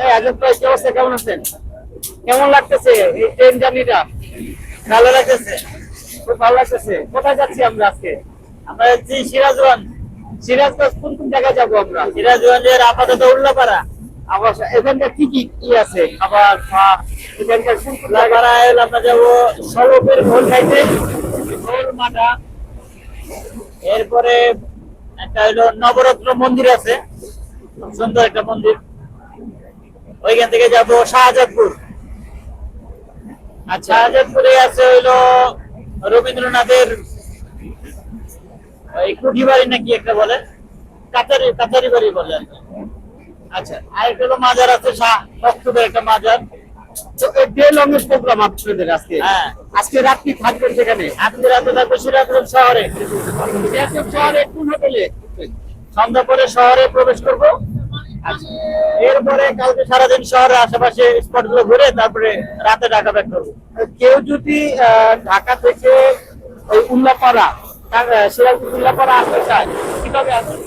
এই আজব ভাই, কি অবস্থা, কেমন আছেন? কেমন লাগতেছে এই ট্রেন জার্নিটা? ভালো লাগতেছে, খুব ভালো লাগতেছে। কোথায় যাচ্ছি আমরা আজকে? আমরা যাচ্ছি সিরাজগঞ্জ। সিরাজগঞ্জ কোন কোন জায়গায় যাবো আমরা? সিরাজগঞ্জের আপাতত উল্লাপাড়া। আবার এখানকার কি কি কি আছে খাবার এখানকার কোন কোন জায়গা? উল্লাপাড়ায় হলো আমরা যাবো স্বরূপের ঘোল খাইতে। গোল মাঠা। এরপরে একটা হলো নবরত্ন মন্দির আছে, খুব সুন্দর একটা মন্দির। ওইখান থেকে যাবো শাহজাদপুর। আচ্ছা, শাহজাদপুরে আছে হইলো রবীন্দ্রনাথের ওই কুঠি বাড়ি নাকি একটা বলে, কাছারি কাছারি বাড়ি বলে আর কি। আচ্ছা। আর একটা হলো মাজার আছে, শাহ মকসুদের একটা মাজার। তো এই ডে লং এর প্রোগ্রাম আপনাদের আজকে। হ্যাঁ। আজকে রাত্রি থাকবেন সেখানে? আজকে রাতে থাকবো সিরাজগঞ্জ শহরে। সিরাজগঞ্জ শহরে কোন হোটেলে? সন্ধ্যা পরে শহরে প্রবেশ করব। আচ্ছা। এরপরে কালকে সারাদিন শহরের আশেপাশে স্পট গুলো ঘুরে তারপরে রাতে ঢাকা ব্যাক করবো। কেউ যদি ঢাকা থেকে ওই উল্লাপাড়া সিরাজগঞ্জ উল্লাপাড়া আসতে চায়, কিভাবে আসবে?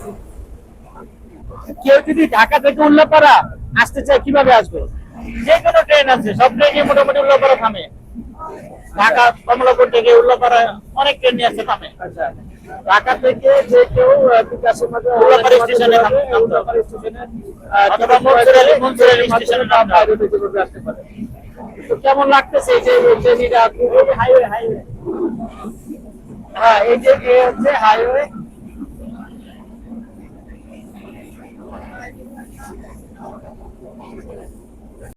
কেউ যদি ঢাকা থেকে উল্লাপাড়া আসতে চায় কিভাবে আসবে? যে কোনো ট্রেন আছে, সব ট্রেনই মোটামুটি উল্লাপাড়া থামে। ঢাকা কমলাপুর থেকে উল্লাপাড়া অনেক ট্রেন আছে থামে। আচ্ছা, ঢাকা থেকে যে কেউ বিকাশের মাধ্যমে উল্লাপাড়া স্টেশনে নামতে হবে। উল্লাপাড়া স্টেশনে অথবা মনসুর আলী স্টেশনে নামতে হবে। বাইরে থেকে আসতে পারে। তো কেমন লাগতেছে এই যে ট্রেনিটা? হাইওয়ে হাইওয়ে, হ্যাঁ, এই যে হচ্ছে হাইওয়ে।